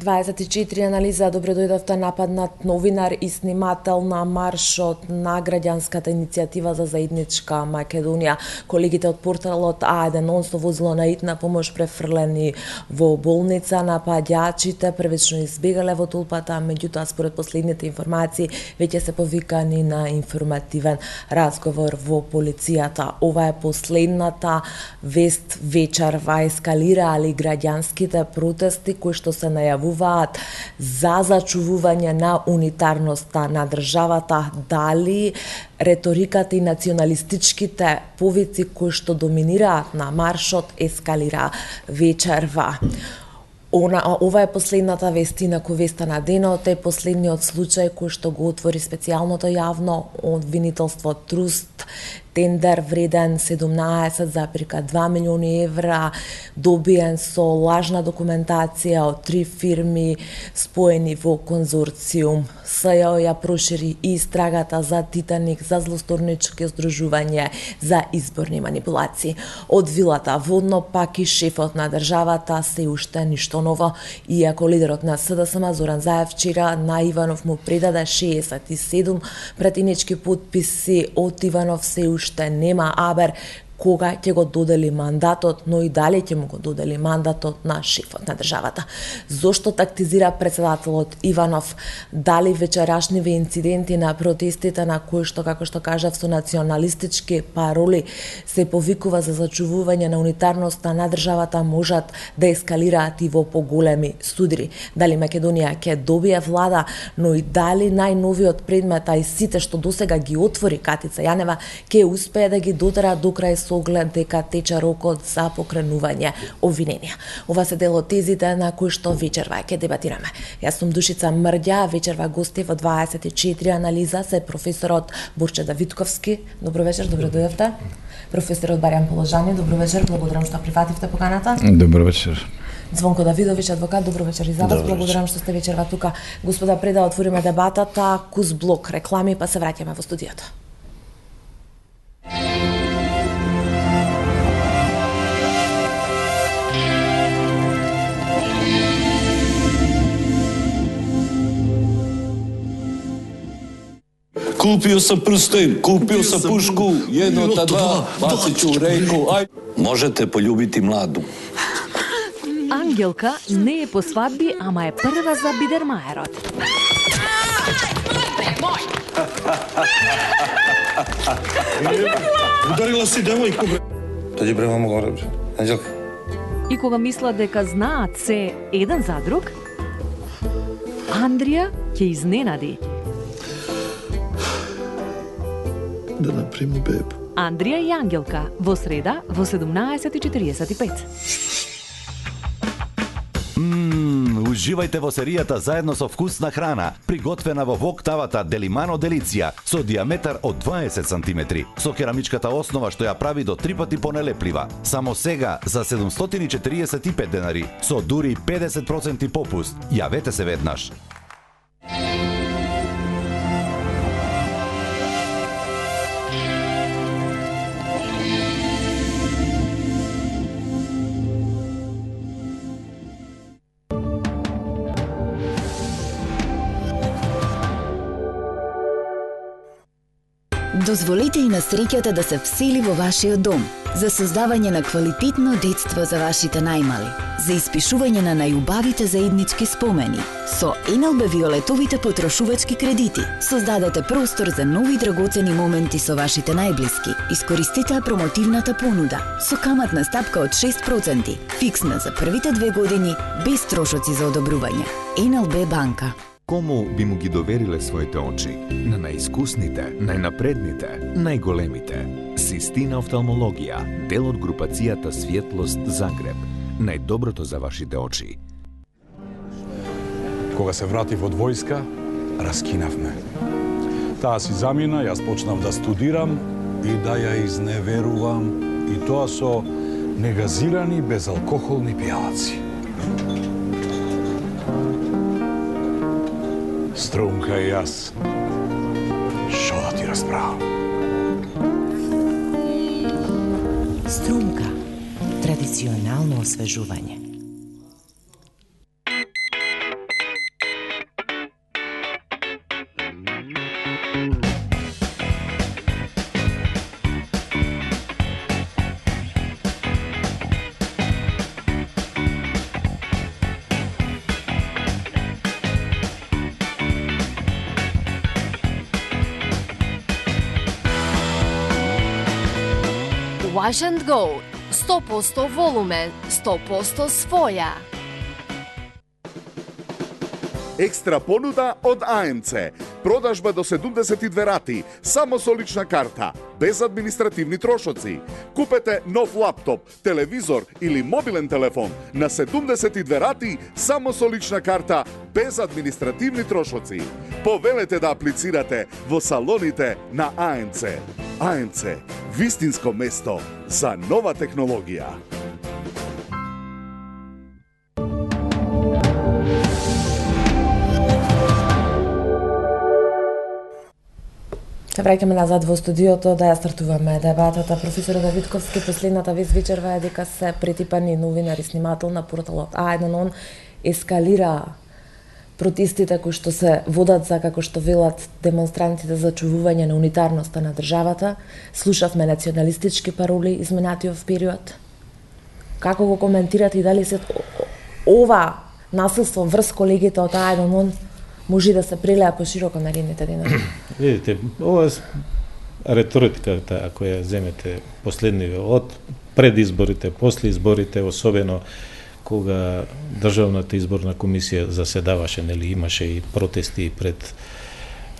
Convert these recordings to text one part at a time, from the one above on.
24 анализа, добро дојдовте. Нападнат новинар и снимател на маршот на граѓанската иницијатива за заедничка Македонија. Колегите од порталот А1 со возило на итна помош префрлени во болница. Нападјачите првично избегале во толпата, меѓутоа според последните информации веќе се повикани на информативен разговор во полицијата. Ова е последната вест вечерва. Ескалираали граѓанските протести кои што се најавуваат за зачувување на унитарноста на државата. Дали реториката и националистичките повици кои што доминираат на маршот ескалира вечерва. Ова е последната вест, инаку веста на денот е последниот случај кој што го отвори специјалното јавно обвинителство Труст. Тендер вреден 17,2 милиони евра, добиен со лажна документација од 3 фирми споени во конзорциум. СЈО ја прошири и истрагата за Титаник, за злосторнички здружување, за изборни манипулации. Од вилата водно пак и шефот на државата се уште ништо ново, иако лидерот на СДСМ Зоран Заев вчера на Иванов му предаде 67 пратенички потписи. Од Иванов се уште нема абер кога ќе го додели мандатот, но и дали ќе му го додели мандатот на шефот на државата. Зошто тактизира председателот Иванов? Дали вечерашниве инциденти на протестите на кои што, како што кажав, со националистички пароли се повикува за зачувување на унитарноста на државата можат да ескалираат и во поголеми судири? Дали Македонија ќе добие влада, но и дали најновиот предмет, а и сите што досега ги отвори Катица Јанева, ќе успее да ги дотера до крај со оглед дека тече рокот за покренување обвиненија? Ова се дел од тезите на кои што вечерва ќе дебатираме. Јас сум Душица Мрѓа, вечерва гости во 24 анализа се професорот Борче Давидковски. Добро вечер, добро дојдовте. Професорот Барјан Положани, добро вечер, благодарам што прифативте поканата. Добро вечер. Звонко Давидовиќ, адвокат, добро вечер и за вас. Благодарам што сте вечерва тука. Господа, пред да отвориме дебатата, кус блок реклами, па се враќаме во студиото. Купио sam prsten, kupio sam pušku, jedno ta dva, bacit ću u reku, aj. Možete poljubiti mladu. Ангелка не е по свадби, ама е прва за Бидермаерот. Ударила си девојку, бре. Тој бре мамо горе, бре. Анđелка. И кога мисла дека знаат се еден за друг, Андрија ќе изненади. Да напрему бебу. Андрија и Ангелка во среда во 17:45. Уживајте во серијата заедно со вкусна храна, приготвена во Воктавата Делимано Делиција, со диаметар од 20 см, со керамичката основа што ја прави до 3 пати понелеплива. Само сега за 745 денари, со дури 50% попуст. Јавете се веднаш. Дозволете и на среќата да се всели во вашиот дом, за создавање на квалитетно детство за вашите најмали, за испишување на најубавите заеднички спомени. Со НЛБ Виолетовите потрошувачки кредити создадете простор за нови драгоцени моменти со вашите најблиски. Искористете промотивната понуда со каматна стапка од 6%, фиксна за првите 2 години, без трошоци за одобрување. НЛБ банка. Кому би му ги довериле своите очи? На најискусните, најнапредните, најголемите. Систина офталмологија, дел од групацијата Светлост Загреб. Најдоброто за вашите очи. Кога се вратив од војска, раскинавме. Таа си замина, јас почнав да студирам и да ја изневерувам, и тоа со негазирани безалкохолни пијалаци. Струмка и јас, шо да ти расправам? Струмка. Традиционално освежување. Wash and Go. 100% волумен, 100% своја. Екстра понуда од АМЦ. Продажба до 72 рати, само со лична карта, без административни трошоци. Купете нов лаптоп, телевизор или мобилен телефон на 72 рати, само со лична карта, без административни трошоци. Повелете да аплицирате во салоните на АМЦ. АМЦ, вистинско место за нова технологија. Се враќаме назад во студиото да ја стартуваме дебатата. Професор Давидковски, последната вест вечерва е дека се претипани новинар и снимател на порталот А1 ескалира протестите кои што се водат за, како што велат демонстрантите, за чувување на унитарноста на државата. Слушавме националистички пароли изминатиот период. Како го коментирате и дали се ова насилство врз колегите од А1 може да се прелеа пошироко на наредните денови? Видите, ова реториката, ако ја земете последниве од пред изборите, после изборите, особено кога Државната изборна комисија заседаваше, нели, имаше и протести пред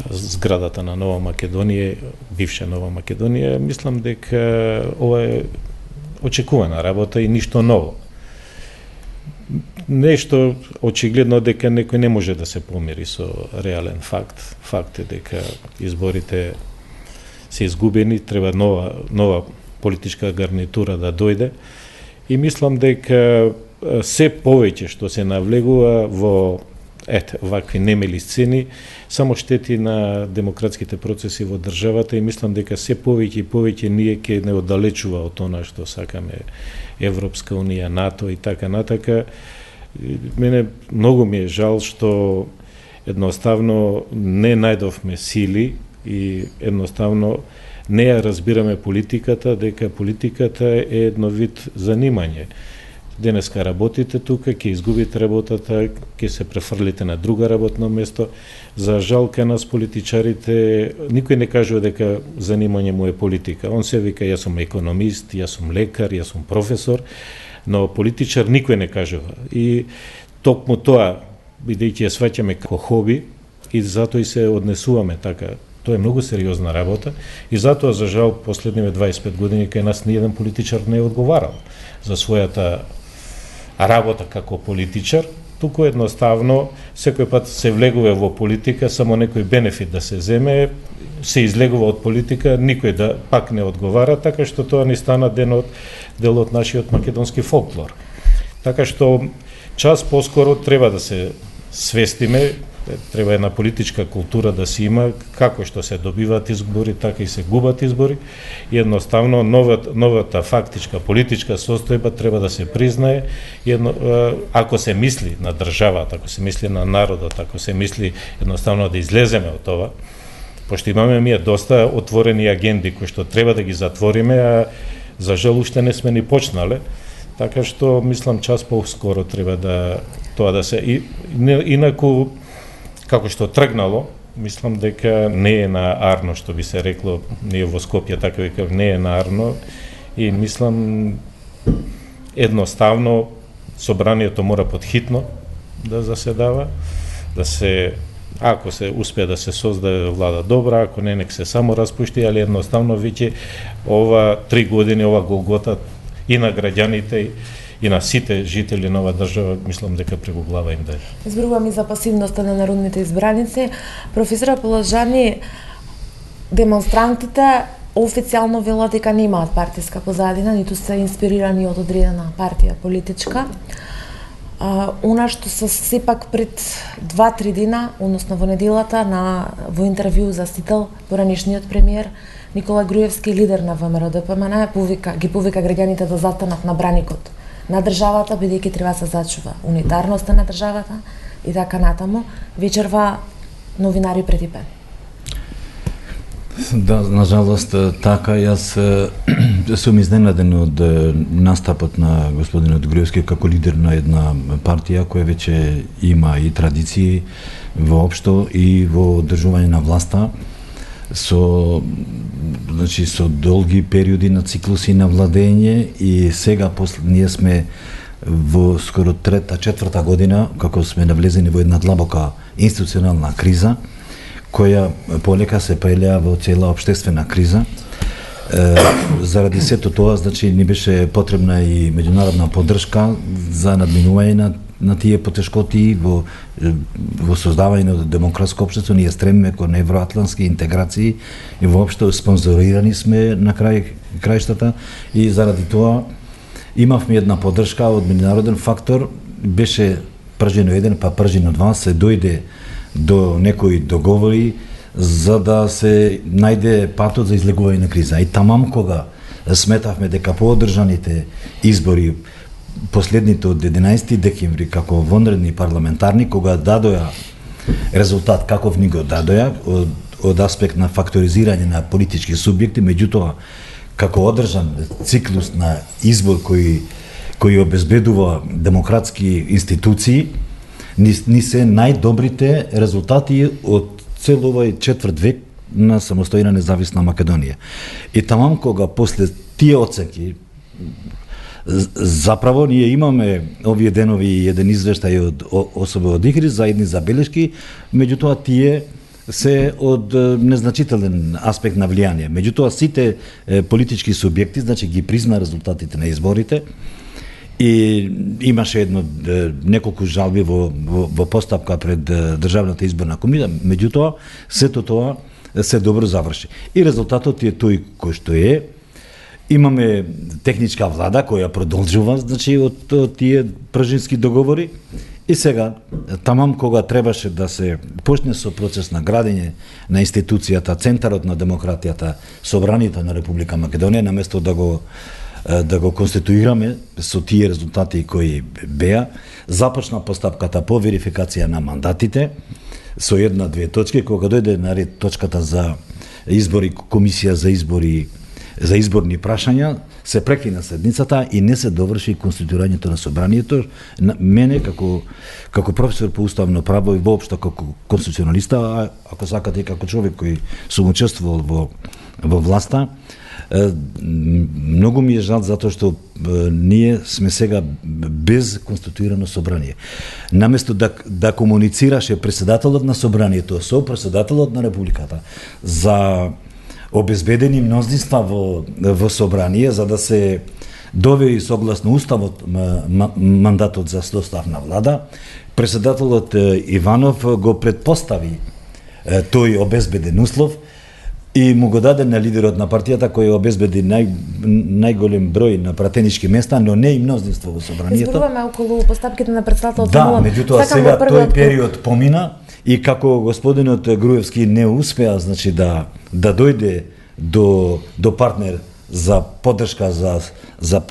зградата на Нова Македонија, бивша Нова Македонија, мислам дека ова е очекувана работа и ништо ново. Нешто очигледно дека некој не може да се помири со реален факт. Факт е дека изборите се изгубени, треба нова политичка гарнитура да дојде и мислам дека се повеќе што се навлегува во вакви немили сцени, само штети на демократските процеси во државата и мислам дека се повеќе и повеќе ние ќе не оддалечува од она што сакаме Европска унија, НАТО и така натака. Мене многу ми е жал што едноставно не најдовме сили и едноставно не ја разбираме политиката, дека политиката е едно вид занимање. Денеска работите тука, ќе изгубите работата, ќе се префрлите на друга работно место. За жал кај нас политичарите, никој не кажува дека занимање му е политика. Он се вика, јас сум економист, јас сум лекар, јас сум професор, но политичар никој не кажува. И токму тоа, бидејќи ја сваќаме како хоби, и затоа и се однесуваме така. Тоа е многу сериозна работа и затоа, за жал, последниве 25 години кај нас ниеден политичар не е одговарал за својата работа како политичар, туку едноставно секој пат се влегува во политика, само некој бенефит да се земе, се излегува од политика, никој да пак не одговара, така што тоа ни стана дел од нашиот македонски фолклор. Така што час поскоро треба да се свестиме, треба една политичка култура да се има, како што се добиваат избори, така и се губат избори, и едноставно новата фактичка политичка состојба треба да се признае, ако се мисли на државата, ако се мисли на народот, ако се мисли едноставно да излеземе од това, пошто имаме ние доста отворени агенди кои што треба да ги затвориме, а за жал уште не сме ни почнале, така што мислам час поскоро треба да тоа да се инаку како што тргнало, мислам дека не е на арно, што би се рекло, ние во Скопје така вика, не е на арно, и мислам едноставно собранието мора подхитно да заседава, да се, ако се успее да се создаде влада добра, ако не, нек се само распушти, али едноставно веќе ова 3 години, ова голгота и на граѓаните и на сите жители на оваа држава, мислам дека преку глава им даде. Зборувам и за пасивноста на народните избраници. Професора Полажани, демонстрантите официјално велат дека немаат партиска позадина, ниту се инспирирани од одредена партија политичка. Она што се сепак пред 2-3 дена, односно во неделата, во интервју за Сител, поранешниот премиер Никола Груевски, лидер на ВМРО-ДПМН, ги повика граѓаните да застанат на браникот на државата, бидејќи треба да се зачува унитарноста на државата и така натаму. Вечерва новинари претипени. Да, нажалост така, јас сум изненаден од настапот на господинот Груевски како лидер на една партија која веќе има и традиции воопшто и во одржување на власта. со долги периоди на циклуси на владење и сега ние сме во скоро трета, четврта година како сме навлезени во една длабока институционална криза која полека се прелеа во цела општествена криза. Заради сето тоа, ни беше потребна и меѓународна поддршка за надминување на тие потешкоти во создавање на демократско општество. Ние стремиме кон евроатлантски интеграции и воопшто спонзорирани сме на крајштата и заради тоа имавме една поддршка од меѓународен фактор. Беше пржено еден, па пржено два, се дојде до некои договори за да се најде патот за излегување на криза. И тамам кога сметавме дека по одржаните избори, последните од 11 декември, како вонредни парламентарни, кога дадоја резултат каков ни го дадоја, од аспект на факторизирање на политички субјекти, меѓутоа, како одржан циклус на избор кој обезбедува демократски институции, ни се најдобрите резултати од цел овој четврт век на самостојна независна Македонија. И тамам кога после тие оценки заправо ние имаме овие денови еден извештај од особи од ИХРИ за едни забелешки, меѓутоа тие се од незначителен аспект на влијание. Меѓутоа сите политички субјекти ги призна резултатите на изборите. И имаше неколку жалби во постапка пред Државната изборна комисија, меѓутоа сето тоа се добро заврши. И резултатот е тој кој што е. Имаме техничка влада која продолжува од тие пржински договори и сега тамам кога требаше да се почне со процес на градење на институцијата, центарот на демократијата, Собранието на Република Македонија, наместо да го конституираме со тие резултати кои беа, започна постапката по верификација на мандатите со една-две точки. Кога дојде на ред точката за избори, комисија за изборни прашања, се прекина седницата и не се доврши конституирањето на собранието. Мене како професор по уставно право и воопшто како конституционалиста, ако сакате и како човек кој сум учествувал во власта, многу ми е жал затоа што ние сме сега без конституирано собрание. Наместо да комуницираше председателот на собранието со председателот на републиката за обезбедени мнозинства во собрание, за да се довери согласно уставот мандатот за состав на влада, председателот Иванов го предпостави тој обезбеден услов и му го даде на лидерот на партијата кој обезбеди најголем број на пратенички места, но не и мнозинство во собранието. Зборуваме околу постапките на председателот. Да, меѓутоа сега тој период помина и како господинот Груевски не успеа да дојде до партнер за поддршка за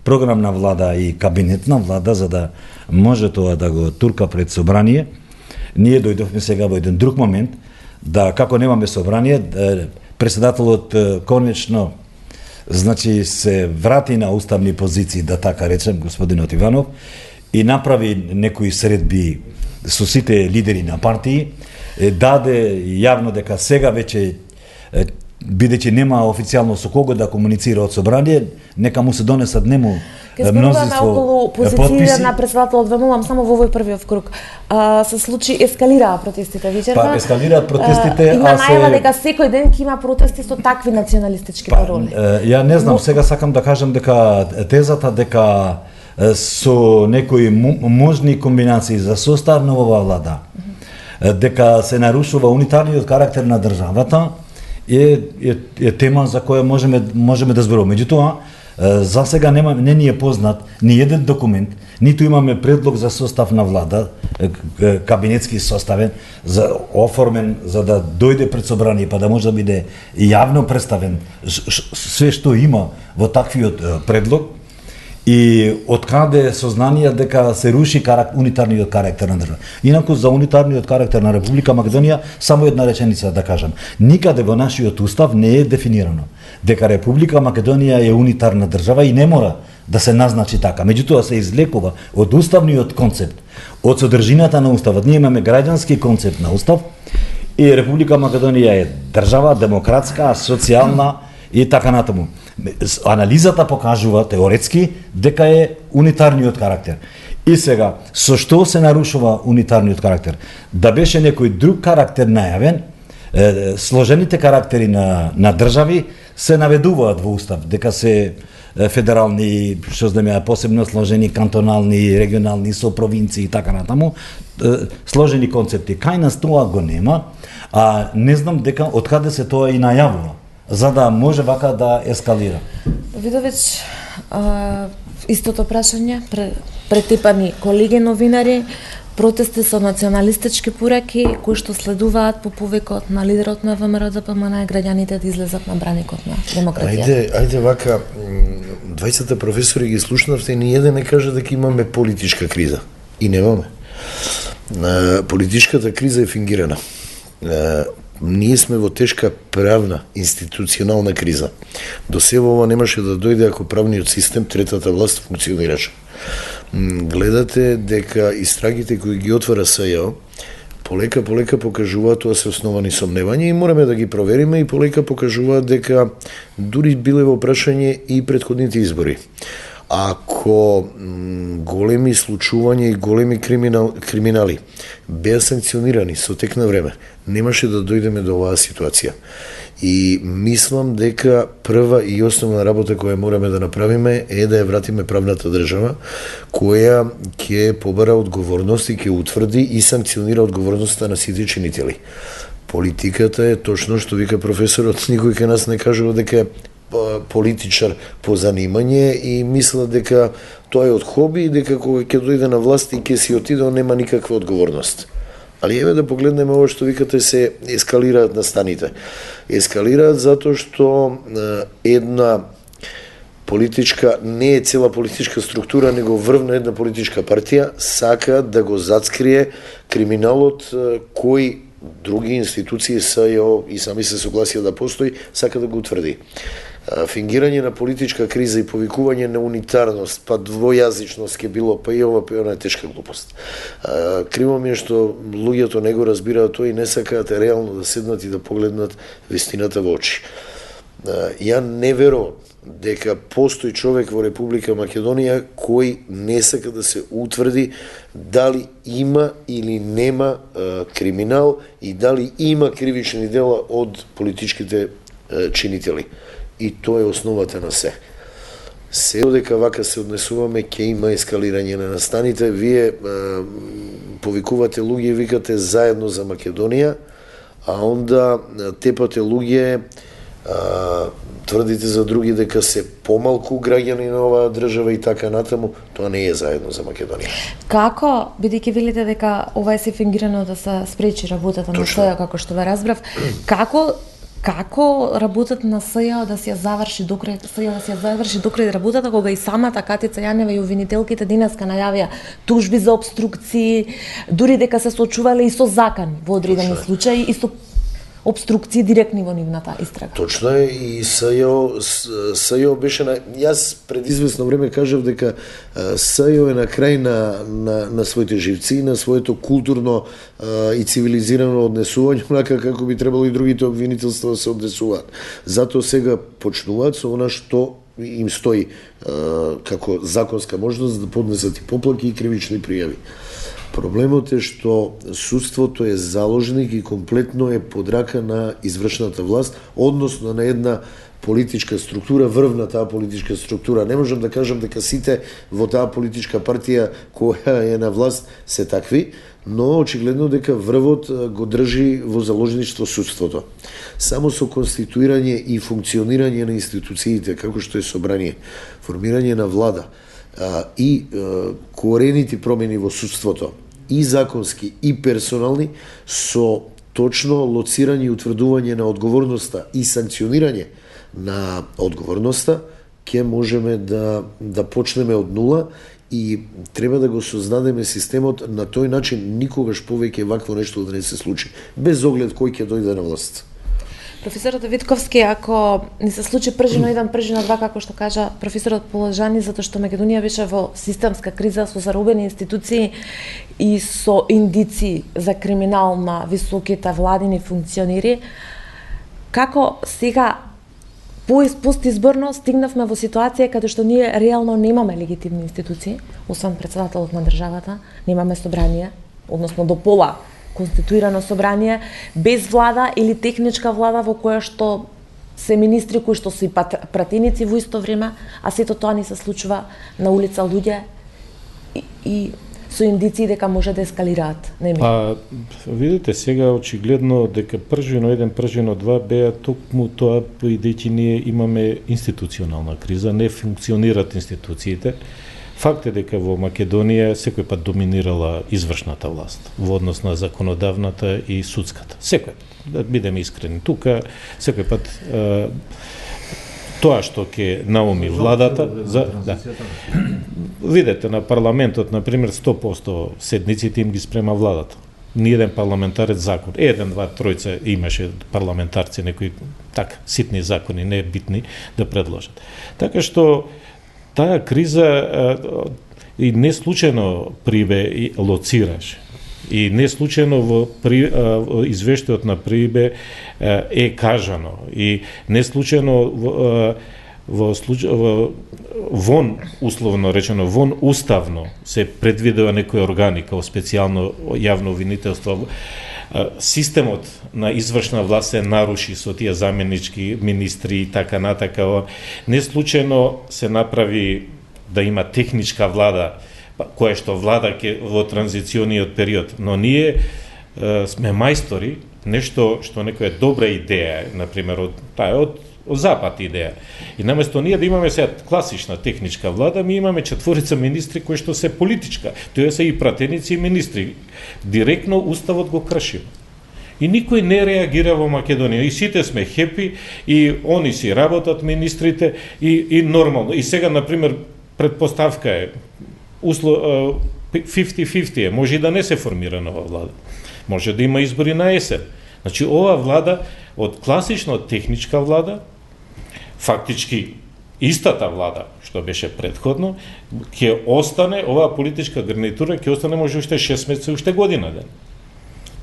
програмна влада и кабинетна влада, за да може тоа да го турка пред собрание, ние дојдовме сега во еден друг момент, да како немаме собрание, председателот конечно се врати на уставни позиции, да така речем, господинот Иванов, и направи некои средби со сите лидери на партии, даде јавно дека сега веќе, бидејќи нема официјално со кого да комуницира од собрание, нека му се донесат нему мнозинство околу позицијата на председателот. Ве молам само во овој првиот круг. Се случи ескалираа протестите вечерва. Па ескалираат протестите, има најава дека секој ден ќе има протести со такви националистички пароли. Ја не знам, сега сакам да кажам дека тезата дека со некои можни комбинации за состав на оваа влада, дека се нарушува унитарниот карактер на државата, е тема за која можеме да зборуваме. Меѓутоа, за сега не ни е познат ни еден документ, ниту имаме предлог за состав на влада, кабинетски составен, оформен за да дојде пред собрание, па да може да биде јавно представен све што има во таквиот предлог. И откаде сознание дека се руши унитарниот карактер на држава. Инаку за унитарниот карактер на Република Македонија само една реченица да кажам. Никаде во нашиот устав не е дефинирано дека Република Македонија е унитарна држава и не мора да се назначи така. Меѓутоа се излекува од уставниот концепт, од содржината на уставот. Ние имаме граѓански концепт на устав И Република Македонија е држава демократска, социјална и така натаму. Анализата покажува теоретски дека е унитарниот карактер. И сега, со што се нарушува унитарниот карактер? Да беше некој друг карактер најавен, сложените карактери на држави се наведуваат во устав, дека се федерални, што знам ја, посебно сложени кантонални, регионални, со провинции и така натаму, сложени концепти. Кај нас тоа го нема, а не знам дека од каде се тоа и најавува, за да може вака да ескалира. Видович, истото прашање, претипани колеги новинари, протести со националистички пораки кои што следуваат по повикот на лидерот на ВМРО ДПМН и граѓаните да излезат на браникот на демократија. Ајде вака, 20 професори ги слушнавте и ни еден не каже дека имаме политичка криза. И немаме. Политичката криза е фингирана. Ние сме во тешка правна, институционална криза. До сега ова немаше да дојде ако правниот систем, третата власт, функционираше. Гледате дека истрагите кои ги отвара СЈО полека покажуваат тоа се основани сомневања и мораме да ги провериме и полека покажуваат дека дури биле во прашање и претходните избори. Ако големи случувања и големи криминали беа санкционирани со тек на време, немаше да дојдеме до оваа ситуација. И мислам дека прва и основна работа која мораме да направиме е да ја вратиме правната држава, која ќе побара одговорност и ќе утврди и санкционира одговорноста на сите чинители. Политиката е точно што вика професорот, никој кај нас не кажува дека е политичар по занимање и мисла дека тоа е од хоби и дека кога ќе дојде на власт и ќе си отиде, нема никаква одговорност. Али еве да погледнеме ова што викате се ескалираат настаните. Ескалираат затоа што една политичка, не е цела политичка структура, него врвна една политичка партија сака да го зацкрие криминалот кој други институции СЈО и сами се согласија да постои, сака да го утврди. Фингирање на политичка криза и повикување на унитарност, па двојазичност ке било, па и ова е тешка глупост. Криво ми е што луѓето не го разбираат тоа и не сакаат реално да седнат и да погледнат вистината во очи. Ја не верувам дека постои човек во Република Македонија кој не сака да се утврди дали има или нема криминал и дали има кривични дела од политичките чинители. И тоа е основата на се. Се додека вака се однесуваме, ќе има ескалирање на настаните. Вие повикувате луѓе и викате заедно за Македонија, а онда тепате луѓе, тврдите за други дека се помалку граѓани на оваа држава и така натаму, тоа не е заедно за Македонија. Како, бидејќи велите дека ова е се фингирано да се спречи работата на СЈО, како што ве разбрав, како работата на СЈО да се заврши докрај работата, кога и самата Катица Јанева и обвинителките денеска најавија тужби за обструкции, дури дека се соочувале и со закани во одредени случаи и со обструкции директни во нивната истрага. Точно е, и СЈО беше јас пред известно време кажав дека СЈО е на крај на своите живци, на своето културно и цивилизирано однесување, онака како би требало и другите обвинителства да се однесуваат. Затоа сега почнуваат со она што им стои како законска можност да поднесат и поплаки и кривични пријави. Проблемот е што судството е заложник и комплетно е под рака на извршната власт, односно на една политичка структура, врвна таа политичка структура. Не можам да кажам дека сите во таа политичка партија која е на власт се такви, но очигледно дека врвот го држи во заложничство судството. Само со конституирање и функционирање на институциите, како што е собрание, формирање на влада и корените промени во судството, и законски, и персонални, со точно лоцирање и утврдување на одговорноста и санкционирање на одговорноста, ќе можеме да почнеме од нула и треба да го создадеме системот на тој начин никогаш повеќе вакво нешто да не се случи, без оглед кој ќе дојде на власт. Професорот Витковски, ако ни се случи пржино 1, пржино 2, како што кажа професорот Положани, затоа што Македонија беше во системска криза со заробени институции и со индици за криминал на високите владини функционери, како сега постизборно стигнавме во ситуација каде што ние реално немаме легитимни институции, освен председателот на државата, немаме собрание, односно до пола конституирано собрание, без влада или техничка влада во која што се министри кои што се и пратеници во исто време, а сето тоа ни се случува на улица луѓе и со индиции дека може да ескалираат. Па, видите, сега очигледно дека пржино 1, пржино 2 беа токму тоа, бидејќи ние имаме институционална криза, не функционират институциите. Факт е дека во Македонија секој пат доминирала извршната власт во однос на законодавната и судската. Секој пат, да бидеме искрени, тука секој пат тоа што ќе науми владата видете на парламентот, на пример, 100% седниците им ги спрема владата. Ниеден парламентарец закон, 1, 2, 3 имаше парламентарци некои така ситни закони, не битни да предложат. Така што таа криза и не случајно Прибе лоцираше. И не случајно во извештајот на Прибе е кажано. И не случајно вон, условно речено, вон уставно се предвидува некои органи, као специјално јавно обвинителство. Системот на извршна власт се наруши со тие заменички министри и така натака. Не случајно се направи да има техничка влада, која што влада во транзициониот период, но ние сме мајстори, нешто што некоја добра идеја, например, од запад идеја. И наместо ние да имаме сега класична техничка влада, ми имаме 4 министри кои што се политичка. Тоа се и пратеници и министри. Директно уставот го кршим. И никој не реагира во Македонија. И сите сме хепи, и они си работат министрите, и нормално. И сега, например, предпоставка е 50-50 е, може и да не се формира нова влада. Може да има избори на есен. Значи, ова влада, од класично техничка влада, фактички истата влада, што беше предходно, ќе остане, оваа политичка гарнитура ќе остане може уште 6 месеци, уште година ден.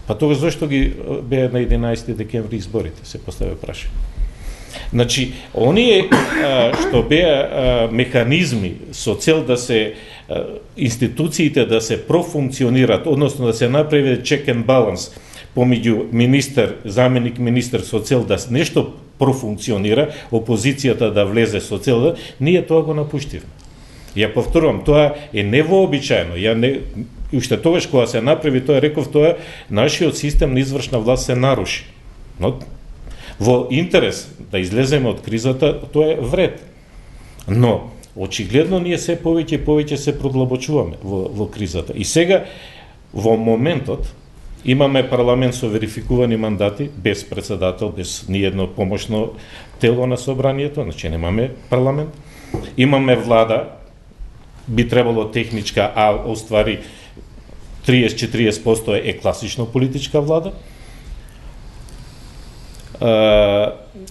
Па тога зашто ги беа на 11 декември изборите, се поставя прашање. Значи, оние што беа механизми со цел да се институциите да се профункционират, односно да се направи check and balance помеѓу министер, заменик министер со цел да нешто профункционира, опозицијата да влезе со цел да, ние тоа го напуштивме. Ја повторувам, тоа е невообичаено. Уште тогаш кога се направи тоа, реков тоа, нашиот систем на извршна власт се наруши. Но во интерес да излеземе од кризата, тоа е вред. Но очигледно ние се повеќе и повеќе се продлабочуваме во кризата. И сега во моментот имаме парламент со верификувани мандати, без председател, без ниедно помошно тело на собранието, значи немаме парламент. Имаме влада, би требало техничка, а оствари 30-40% е класично политичка влада.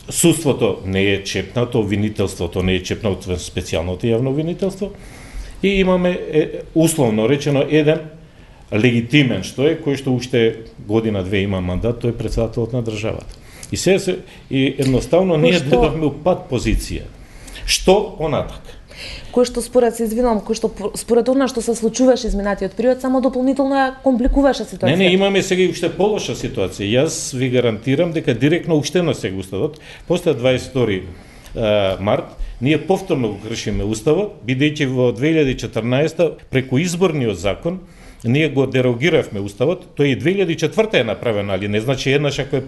Судството не е чепнато, обвинителството не е чепнато, специјалното јавно обвинителство. И имаме, условно речено, еден легитимен, што е, кој што уште година-две има мандат, тој е председателот на државата. И сега и едноставно ние дојдовме у пат позиција. Што понатак? Кој што според се извинувам, кој што според она што се случуваше изминатиот период, само дополнително ја компликуваше ситуацијата. Не, имаме сега и уште полоша ситуација. Јас ви гарантирам дека директно уштено сега уставот, после 22 март, ние повторно го кршиме уставот, бидејќи во 2014 преку изборниот закон ние го дерогиравме уставот, тој и 2004 е направено, али не значи еднаш ако е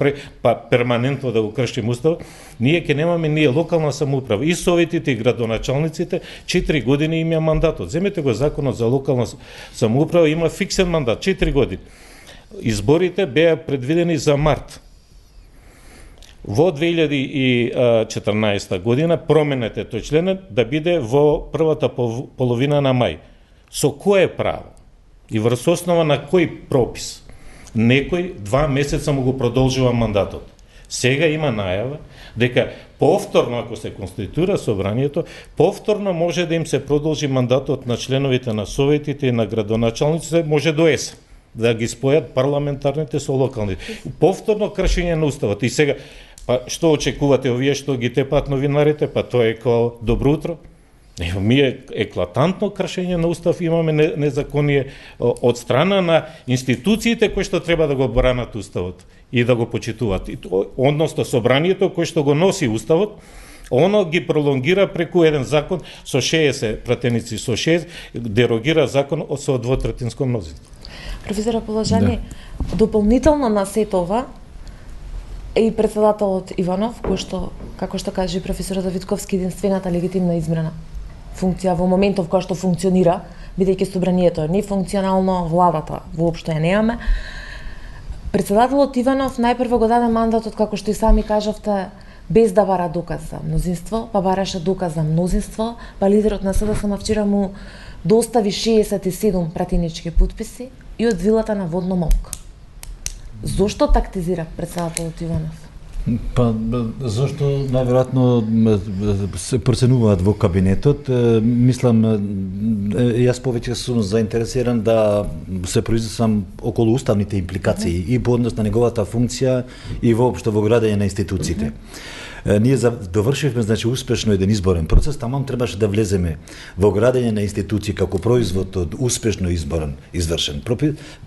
перманентно да го кршиме уставот, ние ќе немаме локална самоуправа. И советите и градоначалниците 4 години им ја мандатот. Земете го законот за локална самоуправа, има фиксен мандат 4 години. Изборите беа предвидени за март. Во 2014 година променете тој член да биде во првата половина на мај. Со кое право? И врз основа на кој пропис? Некој 2 месеца му го продолжува мандатот. Сега има најава дека повторно, ако се конституира собранието, повторно може да им се продолжи мандатот на членовите на советите и на градоначалниците, може до есен, да ги спојат парламентарните со локалните. Повторно кршење на уставот. И сега, па што очекувате овие што ги тепаат новинарите, па тоа е као добро утро? Ние еклатантно кршење на устав имаме незаконие од страна на институциите кои што треба да го бранат уставот и да го почитуваат. Односно собранието кој што го носи уставот, оно ги пролонгира преку еден закон со 60 пратеници, со 6 дерогира закон со двотретинско мнозинство. Професора Положани, дополнително на сето ова и председателот Иванов, кој што, како што каже професорот Давидковски, единствената легитимна избрана функција во моментов кој што функционира, бидејќи собранието е нефункционално, владата воопшто ја немаме. Председателот Иванов најпрво го даде мандатот, како што и сами кажавте, без да бара доказ за мнозинство, па бараше доказ за мнозинство, па лидерот на СДСМ вчера му достави 67 пратенички потписи и од вилата на водно молк. Зошто тактизира председателот Иванов? Па, зашто најверојатно се проценуваат во кабинетот. Мислам, јас повеќе сум заинтересиран да се произнесам околу уставните импликации и по однос на неговата функција и воопшто во градење на институциите. Ние довршивме, значи, успешно еден изборен процес, тамам требаше да влеземе во градење на институции како производ од успешно извршен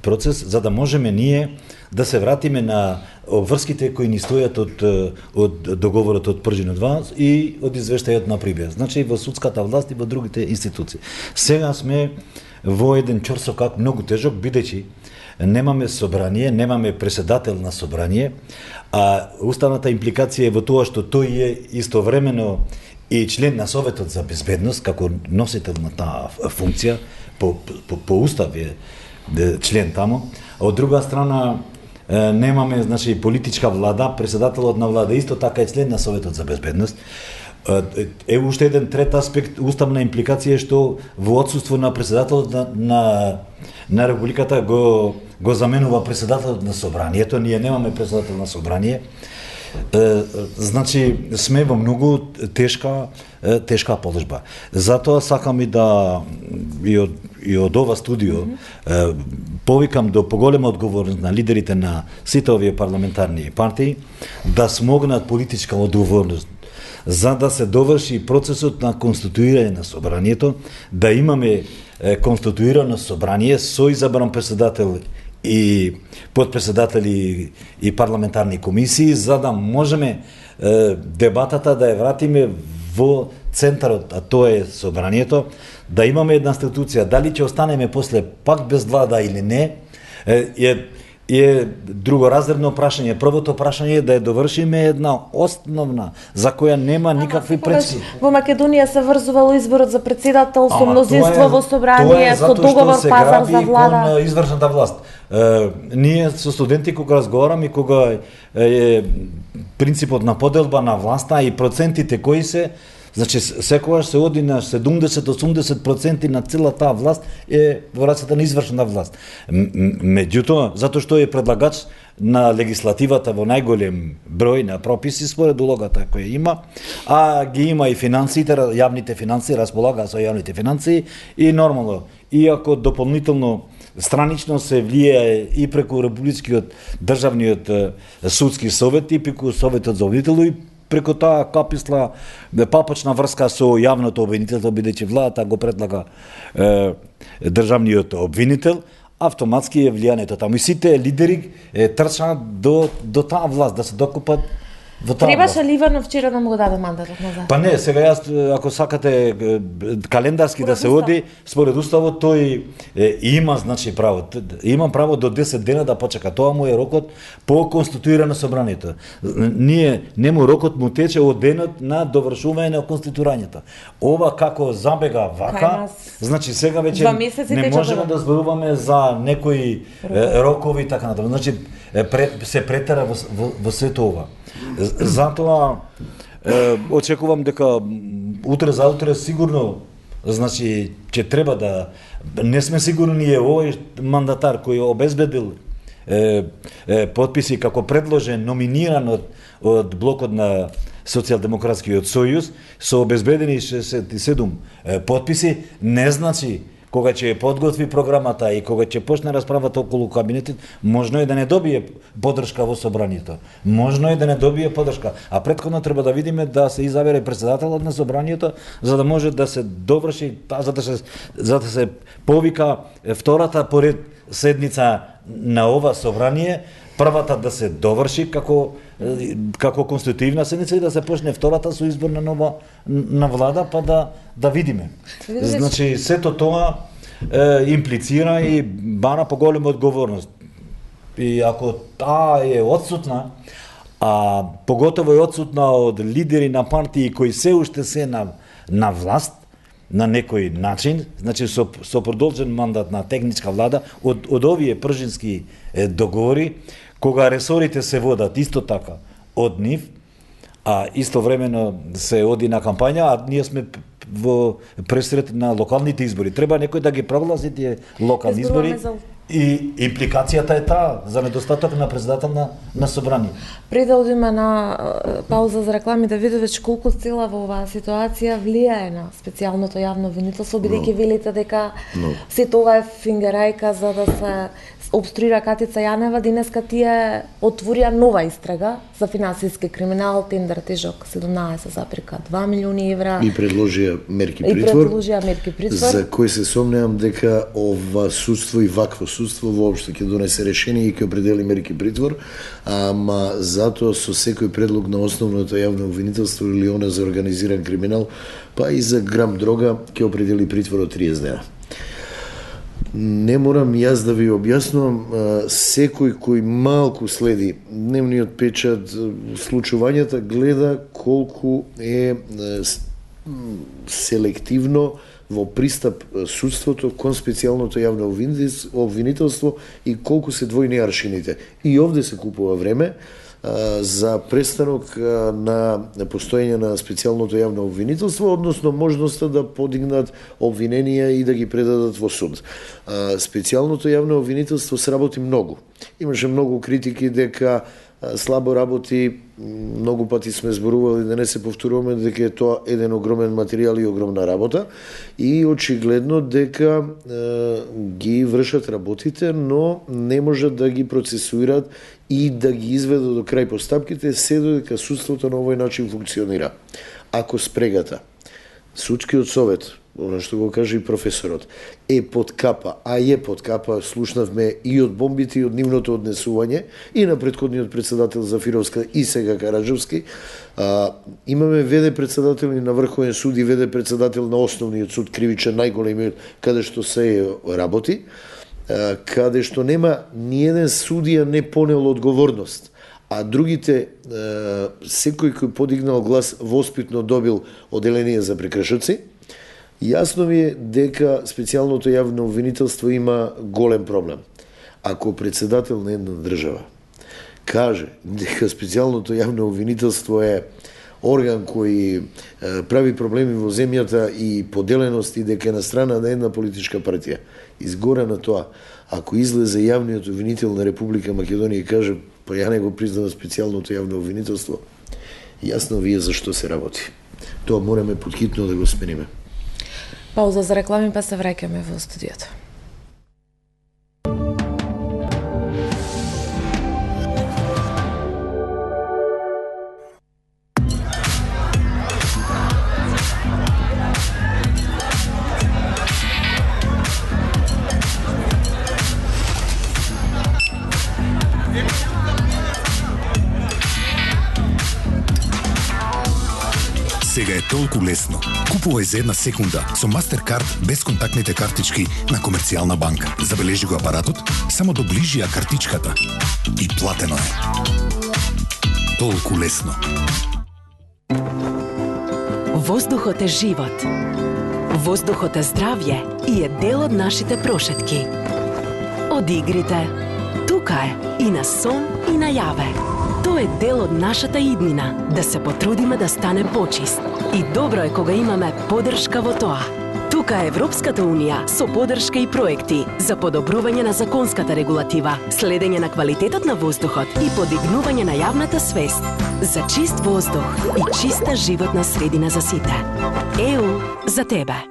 процес, за да можеме ние да се вратиме на обврските кои ни стојат од договорот од Пржино 2 и од извештајот на Прибија, значи во судската власт и во другите институции. Сега сме во еден чорсокак многу тежок, бидејќи немаме собрание, немаме председател на собрание, а уставната импликација е во тоа што тој е истовремено и член на Советот за безбедност, како носител на таа функција, по устав е член тамо. Од друга страна, немаме, значи, политичка влада, председателот на влада исто така е член на Советот за безбедност. Е уште еден трет аспект, уставна импликација, што во отсуство на председателот на Републиката го заменува председателот на собранието, ние немаме председател на собрание. Значи, сме во многу тешка положба. Затоа сакам и да и од ова студио повикам до поголема одговорност на лидерите на сите овие парламентарни партии да смогнат политичка одговорност за да се доврши процесот на конституирање на собранието, да имаме конституирано собрание со избран председател и подпредседатели и парламентарни комисии, за да можеме дебатата да ја вратиме во центарот, а тоа е собранието, да имаме една институција, дали ќе останеме после пак без влада или не, е другоразредно прашање. Првото прашање е да ја довршиме една основна за која нема никакви пречки. Во Македонија се врзувало изборот за председател со мнозинство во собрание, со договор пазар за влада. Тоа е извршната власт. Ние со студенти кога разговараме, кога е принципот на поделба на власта и процентите кои се, значи секогаш се оди на 70-80% на цела таа власт е во рацете на извршна власт. Меѓутоа, затоа што е предлагач на легислативата во најголем број на прописи според улогата која има, а ги има и финансиите, јавните финансии, располага со јавните финансии и нормално, иако дополнително странично се влијае и преку Републичкиот државниот судски совет и преку Советот за обвинителство и преку таа каписла папачна врска со јавното обвинителство, бидејќи владата го предлага државниот обвинител, автоматски е влијанието таму. И сите лидери трчаат до таа власт, да се докопат во таа власт. Требаше ли Иванов вчера да му го даде мандатот назад? Па не, сега јас, ако сакате календарски да се оди, според уставот тој има, значи, право. Имам право до 10 дена да почека. Тоа му е рокот по конституирано собранието. Ние, нему рокот му тече од денот на довршување на конституирањето. Ова како забега вака, значи сега веќе не можеме да зборуваме за некои рокови и така натаму. Значи се претера во сето ова. Затоа очекувам дека утре за утре сигурно, значи ќе треба да не сме сигурни ние овој мандатар кој обезбедил потписи како предложен, номиниран од блокот на Социјалдемократскиот сојуз, со обезбедени 67 потписи, не значи кога ќе подготви програмата и кога ќе почне расправата околу кабинетот, можно е да не добие поддршка во собранието. Можно е да не добие поддршка, а претходно треба да видиме да се изабере председателот на собранието, за да може да се доврши, за да се повика втората поред седница на ова собрание, првата да се доврши како конститутивна седница и да се почне втората со избор на нова на влада, па да видиме. Значи сето тоа имплицира и бара поголема одговорност. И ако таа е отсутна, а поготово е отсутна од лидери на партии кои се уште се на власт, на некој начин, значи со продолжен мандат на техничка влада, од овие пржински договори, кога ресорите се водат исто така од нив, а истовремено се оди на кампања, а ние сме во пресред на локалните избори. Треба некој да ги прогласи тие локални избори. И импликацијата е таа за недостаток на председател на собрание. Пред да одиме на пауза за реклами, да видите колку сила во оваа ситуација влијае на специјалното јавно обвинителство, бидејќи велите дека се тоа е фингерајка за да се обструира Катица Јанева. Денеска тие отворија нова истрага за финансиски криминал, тендер тежок 17,2 милиони евра. И предложија мерки притвор. За кој се сомневам дека ова судство и вакво судство воопшто ќе донесе решение и ќе определи мерки притвор, ама затоа со секој предлог на основното јавно обвинителство или она за организиран криминал, па и за грам дрога ќе определи притвор од 30 дена. Не морам јас да ви објаснувам, секој кој малку следи дневниот печат, случувањата, гледа колку е селективно во пристап судството кон специјалното јавно обвинителство и колку се двојни аршините. И овде се купува време за престанок на постоење на специјалното јавно обвинителство, односно можноста да подигнат обвиненија и да ги предадат во суд. Специјалното јавно обвинителство сработи многу. Имаше многу критики дека слабо работи, многу пати сме зборували, да не се повторуваме, дека е тоа еден огромен материјал и огромна работа и очигледно дека ги вршат работите, но не можат да ги процесуират и да ги изведат до крај постапките, се додека судството на овој начин функционира. Ако спрегата, судскиот совет, оно што го каже и професорот, е под капа, а е под капа, слушнавме и од бомбите и од нивното однесување, и на претходниот председател Зафировска и сега Караджовски, имаме веде председател на Врховен суд и веде председател на Основниот суд, кривичен најголемиот, каде што се работи, каде што нема ниеден судија не понел одговорност, а другите, секој кој подигнал глас воспитно добил оделение за прекршоци. Јасно ми е дека специјалното јавно обвинителство има голем проблем. Ако председател на една држава каже дека специјалното јавно обвинителство е орган кој прави проблеми во земјата и поделеност и дека е на страна на една политичка партија, изгора на тоа, ако излезе јавниот обвинител на Република Македонија и каже па ја не го признавам специјалното јавно обвинителство, јасно вие зашто се работи. Тоа мораме поthitno да го смениме. Пауза за реклами, па се враќаме во студиото. Сега е толку лесно. Купувај за една секунда со Мастеркард без контактните картички на Комерцијална банка. Забележи го апаратот, само доближи ја картичката и платено е. Толку лесно. Воздухот е живот. Воздухот е здравје и е дел од нашите прошетки. Од игрите. Тука е и на сон и на јаве. Тоа е дел од нашата иднина, да се потрудиме да стане почист. И добро е кога имаме поддршка во тоа. Тука Тука е Европската Унија со поддршка и проекти за подобрување на законската регулатива, следење на квалитетот на воздухот и подигнување на јавната свест за чист воздух и чиста животна средина за сите. ЕУ за тебе.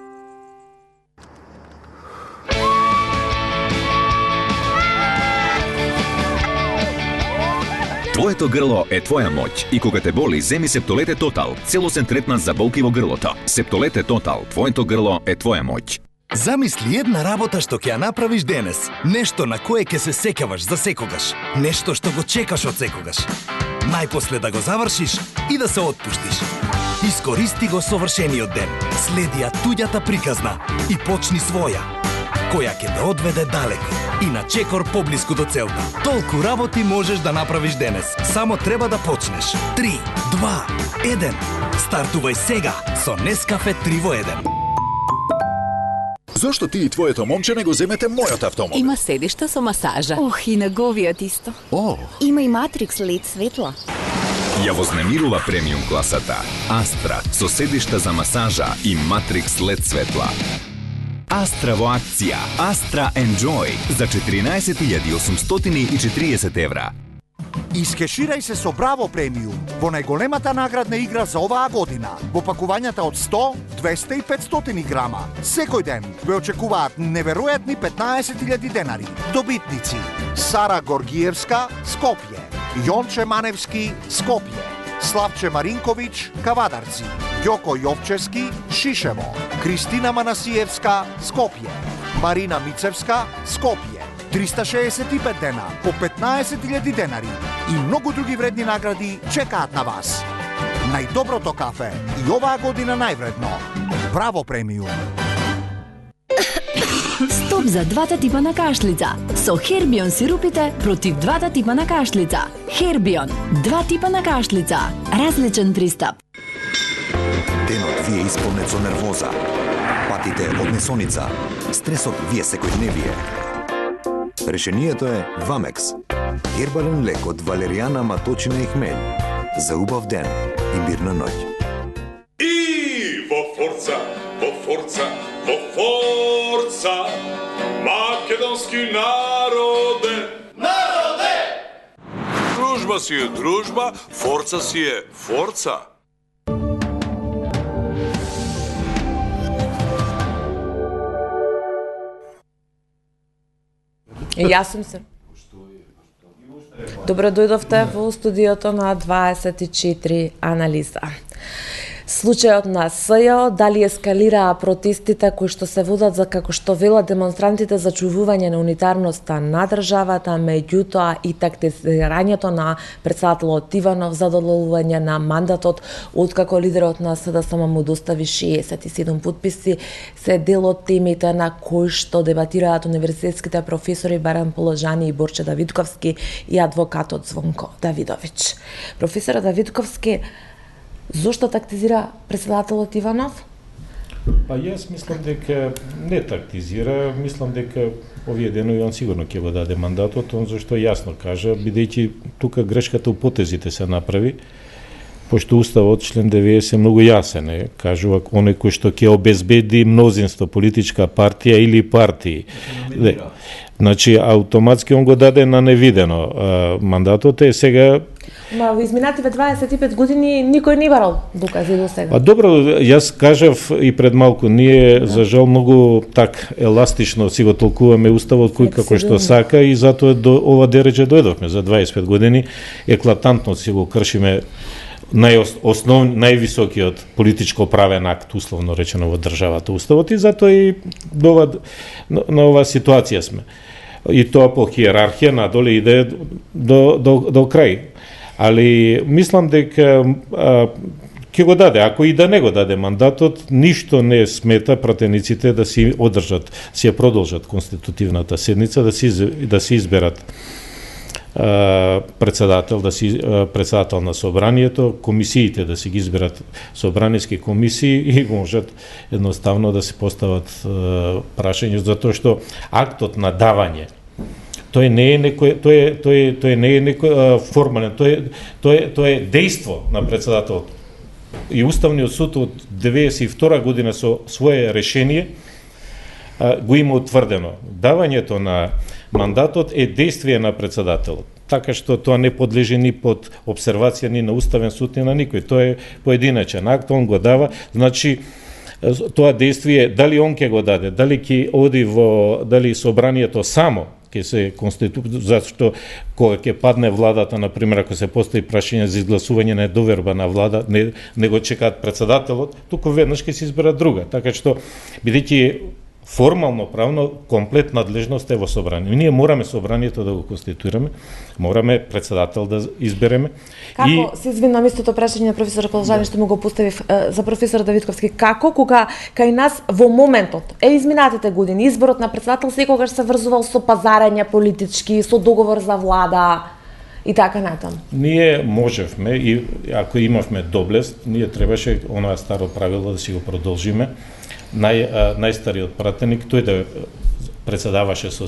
Твоето грло е твоја моќ и кога те боли, земи Септолете Тотал, целосен третман за болки во грлото. Септолете Тотал, твоето грло е твоја моќ. Замисли една работа што ќе ја направиш денес. Нешто на кое ќе се сеќаваш за секогаш. Нешто што го чекаш од секогаш. Најпосле да го завршиш и да се отпуштиш. Искористи го совршениот ден. Следи ја туѓата приказна и почни своја, која ќе те одведе далеко и на чекор поблиску до целта. Толку работи можеш да направиш денес. Само треба да почнеш. 3, 2, 1. Стартувај сега со Нескафе 3 во 1. Зошто ти и твоето момче не го земете мојот автомобил? Има седишта со масажа. Ох, и неговиот исто. О. Има и Matrix LED светла. Ја вознемирува премиум класата Астра со седишта за масажа и Matrix LED светла. Астра во акција. Астра Enjoy за 14.840 евра. Искеширај се со Браво премиум во најголемата наградна игра за оваа година. Во пакувањата од 100, 200 и 500 грама. Секој ден ве очекуваат неверојатни 15.000 денари. Добитници: Сара Горгиевска, Скопје; Јонче Маневски, Скопје; Славче Маринковиќ, Кавадарци; Ѓоко Јовчевски, Шишево; Кристина Манасиевска, Скопје; Марина Мицевска, Скопје. 365 дена по 15.000 денари и многу други вредни награди чекаат на вас. Најдоброто кафе и оваа година највредно. Браво премиум. Стоп за двата типа на кашлица. Со Хербион сирупите против двата типа на кашлица. Хербион, два типа на кашлица. Различен пристап. Денот ви е исполнет со нервоза. Патите од несоница. Стресот ви е секојдневие. Решението е Вамекс. Гербален лек од валеријана, маточина и хмелј. За убав ден и мирна ноќ. И во форца, во форца, во форца, македонски народе. Народе! Дружба си е дружба, форца си е форца. Јас сум се. Добро дојдовте во студиото на 24 анализа. Случајот на СЈО, дали ескалираа протестите кои што се водат за, како што велат демонстрантите, зачувување на унитарноста на државата, меѓутоа и тактизирањето на претседателот Иванов за додолување на мандатот, откако лидерот на СДСМ му достави 67 подписи, се дел од темите на кои што дебатираат универзитетските професори Баран Положани и Борче Давидковски и адвокатот Звонко Давидовиќ. Професор Давидковски, зошто тактизира претседателот Иванов? Па јас мислам дека не тактизира, мислам дека овие денови он сигурно ќе го даде мандатот, он зашто јасно кажа, бидејќи тука грешката у потезите се направи, пошто уставот член 90 многу јасен е, кажува оној кој што ќе обезбеди мнозинство политичка партија или партии. Значи автоматски он го даде на невидено. Мандатот е сега. Ма во изминативе 25 години никој не барал докази до сега. А добро, јас кажав и пред малку, ние за жал многу так еластично си го толкуваме уставот кој како што сака и затоа до ова дереже дојдовме за 25 години, еклатантно си го кршиме највисокиот политичко правен акт, условно речено, во државата, уставот, и затоа и на оваа ситуација сме. И тоа по хиерархија надоле иде до крај. Али мислам дека ќе го даде, ако и да не го даде мандатот, ништо не смета пратениците да си одржат, си ја продолжат конститутивната седница, да си изберат председател, председател на собранието, комисиите да си ги изберат собраниски комисии и можат едноставно да се постават прашања, затоа што актот на давање тој не е некој формален, тој е дејство на председателот. и Уставниот суд од 92 година со свое решение го има утврдено. Давањето на мандатот е действие на председателот, така што тоа не подлежи ни под обсервација ни на Уставен суд ни на никој. Тоа е поединачен акт, он го дава, значи тоа действие дали он ќе го даде, дали ќе оди во дали собранието само ќе се зашто кога ќе падне владата, на пример, ако се постави прашање за изгласување на доверба на влада, не го чекаат председателот, туку веднаш ќе се избера друга. Така што бидејќи формално правно комплет надлежност е во собрание. Ние мораме собранието да го конституираме, мораме председател да избереме. Како, се извинувам, истото прашање на професор Колжани што му го поставив за професор Давидковски, како кога кај нас во моментот, изминатите години, изборот на председател секогаш се врзувал со пазарење политички, со договор за влада и така натаму? Ние можевме и ако имавме доблест, ние требаше оноа старо правило да си го продолжиме. Најстариот пратеник, тој да председаваше со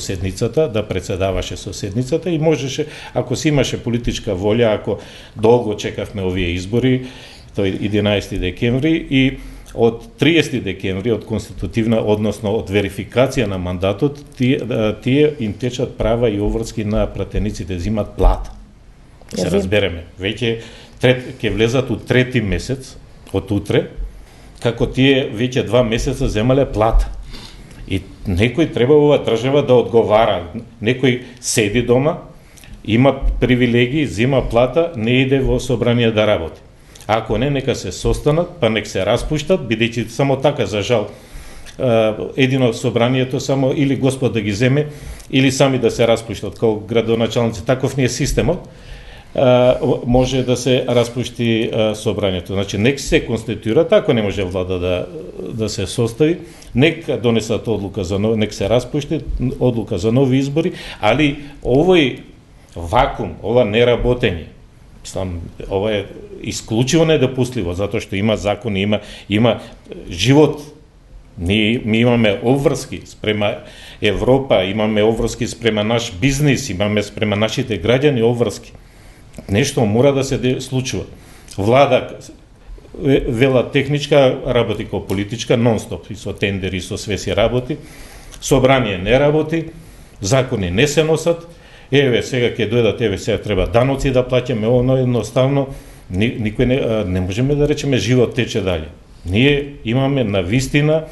седницата, и можеше, ако си имаше политичка волја, ако долго чекавме овие избори, тој 11 декември, и од 30 декември, од конститутивна, односно од верификација на мандатот, тие им течат права и обврски на пратениците, взимат плата. Се разбереме, веќе ќе влезат у трети месец, од утре, како тие веќе 2 месеца земале плата. И некој треба ова држава да одговара. Некој седи дома, има привилегии, зема плата, не иде во собрание да работи. Ако не, нека се состанат, па нека се распуштат, бидејќи само така, за жал, едино собранието само или Господ да ги земе, или сами да се распуштат, како градоначалници. Таков ни е системот. Може да се распушти собранието. Значи, нека се конституира, ако не може влада да се состави, нека донесат одлука за нови, нека се распушти одлука за нови избори, али овој вакуум, ова неработење, ова е исклучиво недопустливо, затоа што има закони, има живот. Ми имаме обврски спрема Европа, имаме обврски спрема наш бизнис, имаме спрема нашите граѓани обврски. Нешто мора да се случува. Влада вела техничка, работи ко политичка, нон-стоп, и со тендери, и со све си работи. Собрание не работи, закони не се носат. Еве, сега ќе дојдат, сега треба даноци да плаќаме, оно едноставно, никој не можеме да речеме живот тече дале. Ние имаме навистина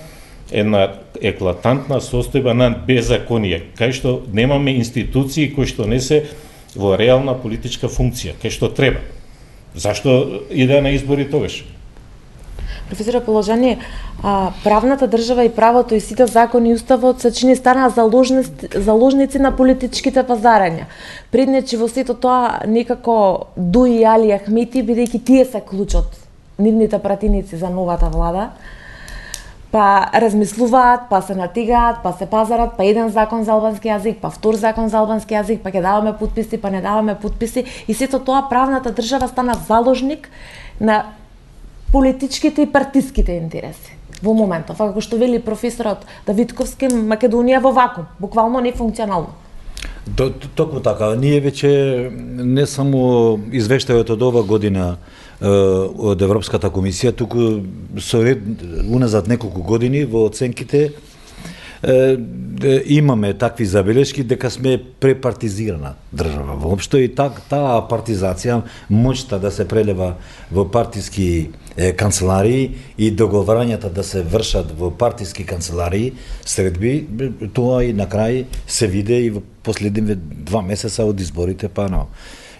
една еклатантна состојба на беззаконие, кај што немаме институции кои што не се во реална политичка функција, кај што треба. Зашто иде на избори тогаш? Професор Положани, правната држава и правото и сите закони и уставот се чини станаа заложници на политичките пазарења. Преднечи во сето тоа некако Дуи и Али Ахмети, бидејќи тие се клучот, нивните пратеници за новата влада, па размислуваат, па се натигаат, па се пазарат, па еден закон за албански јазик, па втор закон за албански јазик, па ќе даваме потписи, па не даваме потписи, и сето тоа правната држава стана заложник на политичките и партиските интереси во моментов. Како што вели професорот Давидковски, Македонија во вакуум, буквално нефункционално. Токму така, ние веќе не само извештајот од ова година од Европската комисија, туку со ред уназад неколку години во оценките имаме такви забелешки дека сме препартизирана држава воопшто, и таа партизација, моќта да се прелева во партиски канцеларии и договарањата да се вршат во партиски канцеларии, средби, тоа и на крај се виде и во последниве 2 месеца од изборите пано.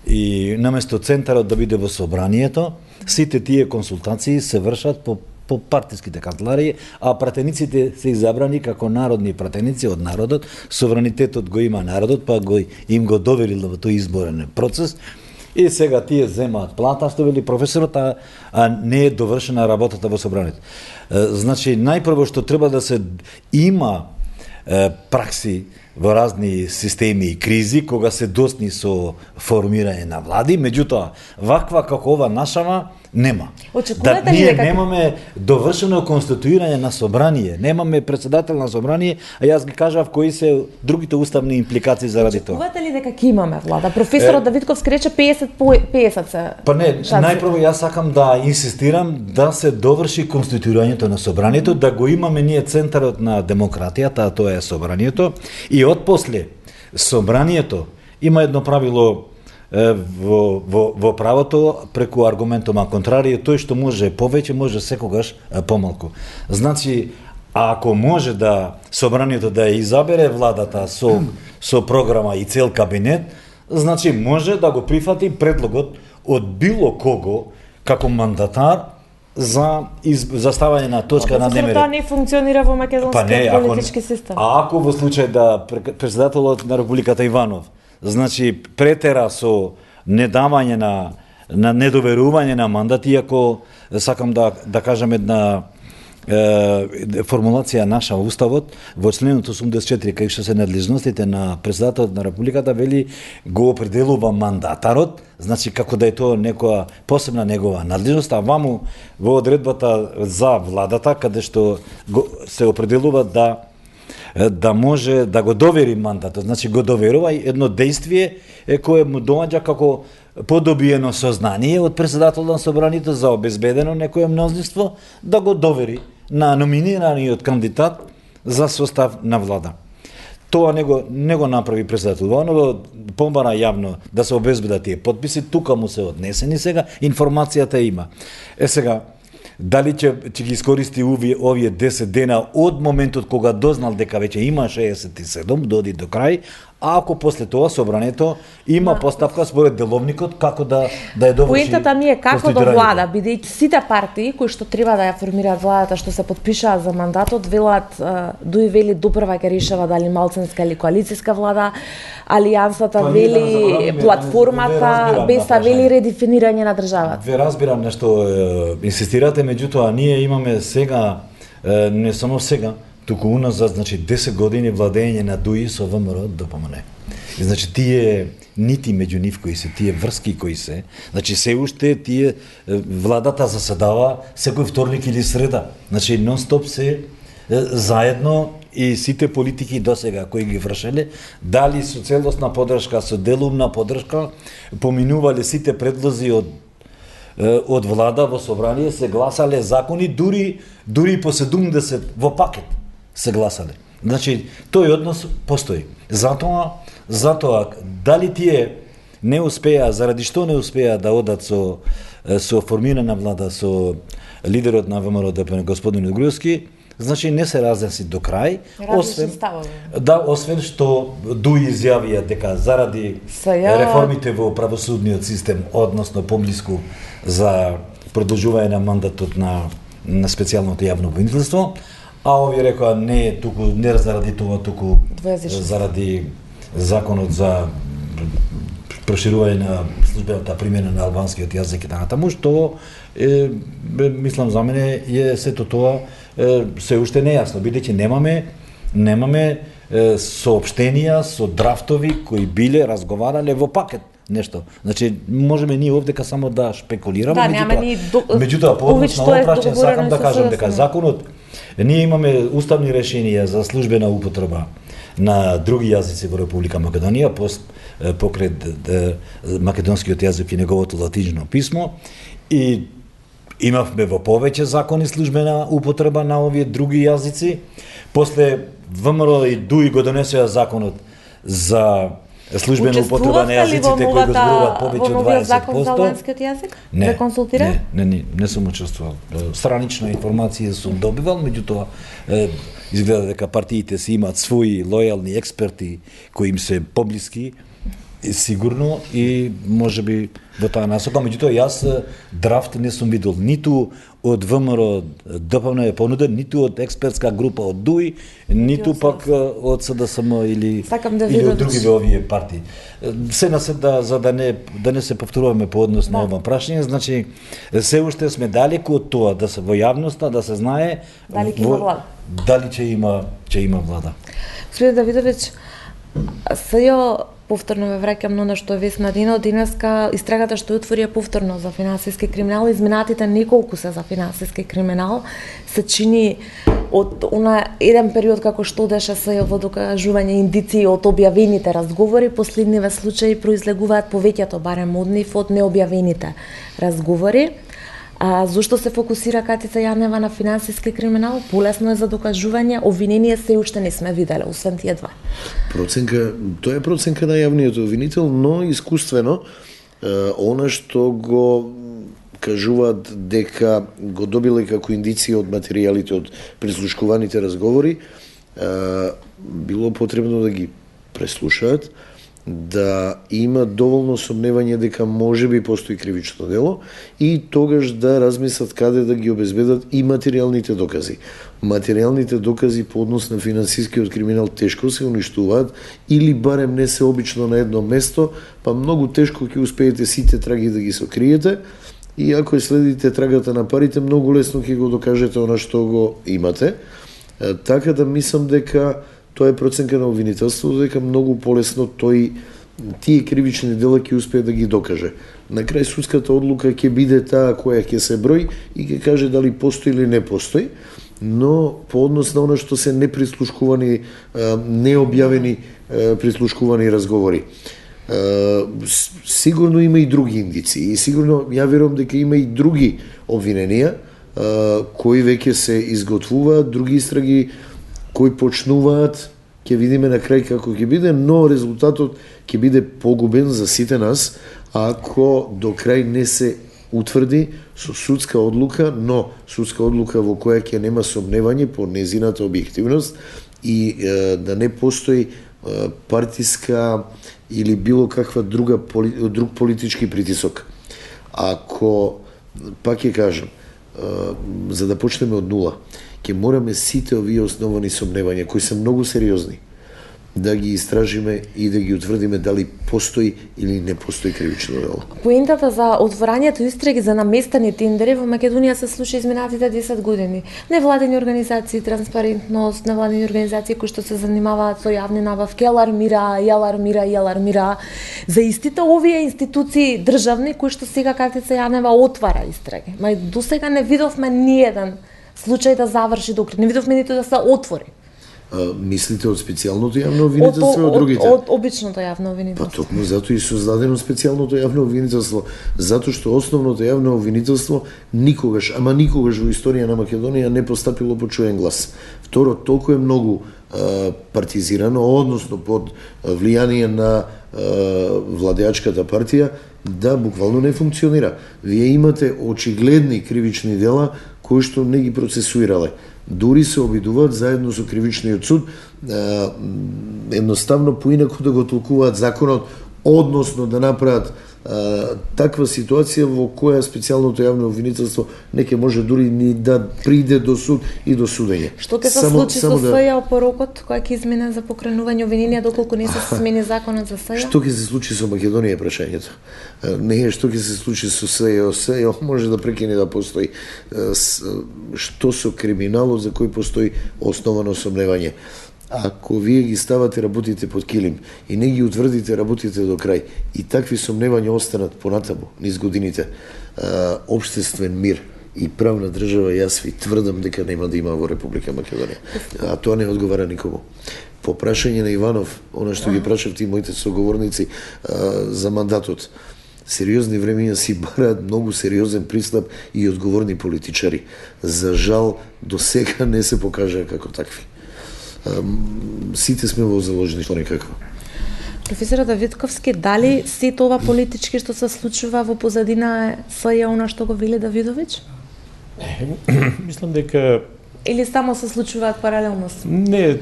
И наместо центарот да биде во собранието, сите тие консултации се вршат по партиските канцеларии, а пратениците се изабрани како народни пратеници од народот, суверенитетот го има народот, па им го доверил во тој изборен процес, и сега тие земаат плата, што вели професорот, а не е довршена работата во собранието. Значи, најпрво што треба да се има пракси во разни системи и кризи, кога се досни со формирање на влади, меѓутоа, ваква како ова нашава, нема. Очекувате да ли ние дека немаме довршено конституирање на собрание, немаме председател на собрание, а јас ги кажав кои се другите уставни импликации заради тоа. Очекувате ли дека ќе имаме влада? Професорот Давидковски рече 50 по 50 се. Па не, најпрво јас сакам да инсистирам да се доврши конституирањето на собранието, да го имаме ние центарот на демократијата, а тоа е собранието, и отпосле собранието има едно правило во правото преку аргументума контрарие, тој што може повеќе, може секогаш помалку. Значи, ако може да собранието да избере владата со програма и цел кабинет, значи може да го прифати предлогот од било кого како мандатар за ставање на точка на дневен ред. Тоа не функционира во македонскиот политички систем. А ако во случај да председателот на Републиката Иванов значи претера со недавање на недоверување на мандат, иако сакам да кажам една формулација наша во уставот, во членот 84 кај што се надлежностите на председателот на Републиката, вели го определува мандатарот, значи како да е тоа некоја посебна негова надлежност, а ваму во одредбата за владата, каде што се определува да може да го довери мандатот, значи го доверува едно действие кое му доаѓа како подобиено сознание од председателот на собранието за обезбедено некое мнозинство да го довери на номинираниот кандидат за состав на влада. Тоа не го направи председател Иванов, помбара јавно да се обезбедат тие подписи, тука му се однесени сега, информацијата има. Сега, дали ќе ги искористи овие 10 дена од моментот кога дознал дека веќе има 67, доди до крај, а ако после тоа собранието има поставка според деловникот како да ја доврши. Поентата ми е како до влада, бидејќи сите партии кои што треба да ја формираат владата, што се потпишаа за мандатот, велат дуи вели допрва ќе решава дали малцинска или коалицијска влада, алијансата вели платформата, БЕСА вели редефинирање на државата. Ве разбирам нешто инсистирате, меѓутоа ние имаме сега, не само сега, туку уназад, значи 10 години владење на ДУИ со ВМРО ДПМН. И значи тие нити меѓу нив кои се, тие врски кои се, значи се уште тие владата заседава секој вторник или среда. Значи нон-стоп се заедно и сите политики досега кои ги вршеле, дали со целосна поддршка, со делумна поддршка, поминувале сите предлози од влада во собрание, се гласале закони, дури по 70 во пакет се гласале. Значи, тој однос постои. Затоа, дали тие не успеа, заради што не успеа да одат со формирана влада со лидерот на ВМРО ДПМН господин Груевски, значи не се разнеси до крај, освен што ДУИ изјавија дека заради реформите во правосудниот систем, односно поблиску за продолжување на мандатот на специјалното јавно обвинителство, а овие рекоа не заради тоа, туку заради законот за проширување на службената примена на албанскиот јазик и натаму, што мислам за мене е сето тоа се уште нејасно, бидејќи немаме соопштенија со драфтови кои биле разговарале во пакет нешто. Значи можеме ние овдека само да шпекулираме, меѓутоа по однос на ова прашање сакам да кажам дека законот, ние имаме уставни решенија за службена употреба на други јазици во Република Македонија покрај македонскиот јазик и неговото латинично писмо, и имавме во повеќе закони службена употреба на овие други јазици. После ВМРО и ДУИ го донесеа законот за службена употреба на јазиците кои го зборуваат повеќе од 20%. Во новиот закон за албанскиот јазик? Не консултира? Не сум учествувал. Странична информација сум добивал, меѓутоа изгледа дека партиите си имаат своји лојални експерти кои им се поблиски, сигурно, и можеби во таа насока. Меѓутоа јас драфт не сум видел ниту од ВМРО ДПМН е понуден, ниту од експертска група од ДУИ, ниту пак од СДСМ или од други овие партии. Се за да не се повторуваме по однос на ова прашање, значи се уште сме далеку од тоа да се во јавноста да се знае дали ќе има влада. Дали ќе има влада. Господин Давидовиќ, СЈО повторно ве враќам на она што е Весна Динов. Денеска истрагата што ја отвори повторно за финансиски криминал, изминатите неколку се за финансиски криминал, се чини од еден период како што одеше СЈО во докажување индиции од објавените разговори, последниве случаи произлегуваат повеќето барем од нив од необјавените разговори. Зошто се фокусира Катица Јанева на финансиски криминал? Полесно е за докажување, обвинение се уште не сме виделе, освен тие два. Тоа е проценка на јавниот обвинител, но искуствено, она што го кажуваат дека го добиле како индиција од материјалите од прислушкуваните разговори, било потребно да ги преслушаат, да има доволно сомневање дека можеби постои кривично дело и тогаш да размислат каде да ги обезбедат и материјалните докази. Материјалните докази по однос на финансискиот криминал тешко се уништуваат или барем не се обично на едно место, па многу тешко ќе успеете сите траги да ги сокриете и ако следите трагата на парите, многу лесно ќе го докажете она што го имате. Така да мислам дека тоа е проценка на обвинителството, дека многу полесно тие кривични дела ќе успее да ги докаже. На крај судската одлука ќе биде таа која ќе се брои и ќе каже дали постои или не постои, но по однос на она што се неприслушкувани, необјавени прислушкувани разговори. Сигурно има и други индиции и сигурно ја верувам дека има и други обвиненија кои веќе се изготвуваат, други истраги кои почнуваат, ќе видиме на крај како ќе биде, но резултатот ќе биде погубен за сите нас ако до крај не се утврди со судска одлука, но судска одлука во која ќе нема сомневање по незината објективност и да не постои партиска или било каква друг политички притисок. Ако, пак ќе кажам, за да почнеме од нула, ќе мораме сите овие основани сомневања, кои се многу сериозни, да ги истражиме и да ги утврдиме дали постои или не постои кривично дело. Поентата за отворањето истраги за наместени тендери во Македонија се случи изминатите 10 години. Невладени организации, транспарентност, невладени организации кои што се занимаваат со јавни набавки, алармира за истите овие институции државни кои што сега Катица Јанева отвара истраги. Ма до сега не видовме ниеден случај да заврши добро. Не видовме ниту да се отвори. Мислите од специјалното јавно обвинителство и од другите? Од обичното јавно обвинителство. Па токму затоа и создадено специјалното јавно обвинителство, затоа што основното јавно обвинителство никогаш, ама никогаш во историја на Македонија не постапило по чуен глас. Второ, толку е многу партизирано, односно под влијание на владеачката партија, да буквално не функционира. Вие имате очигледни кривични дела кои што не ги процесуирале. Дури се обидуваат заедно со кривичниот суд едноставно поинаку да го толкуваат законот, односно да направат таква ситуација во која специјалното јавно обвинителство не ќе може дури ни да приде до суд и до судење. Што ќе се случи со СЈО по рокот кој ќе измине за покренување обвиненија доколку не се смени законот за СЈО? Што ќе се случи со Македонија е прашањето. Не е што ќе се случи со СЈО. СЈО може да прекине да постои. Што со криминалот за кој постои основано сомневање? Ако вие ги ставате работите под килим и не ги утврдите работите до крај и такви сомневања останат понатаму низ годините, општествен мир и правна држава, јас ви тврдам дека нема да има во Република Македонија. А тоа не одговара никому. По прашање на Иванов, она што ги прашав ти моите соговорници за мандатот, сериозни времења си бараат многу сериозен пристап и одговорни политичари. За жал, до сега не се покажаа како такви. Сите сме во заложништво некакво. Професор Давидковски, дали сето ова политички што се случува во позадина СЈО она што го вели Давидовиќ? Мислам дека или само се случуваат паралелно? Не,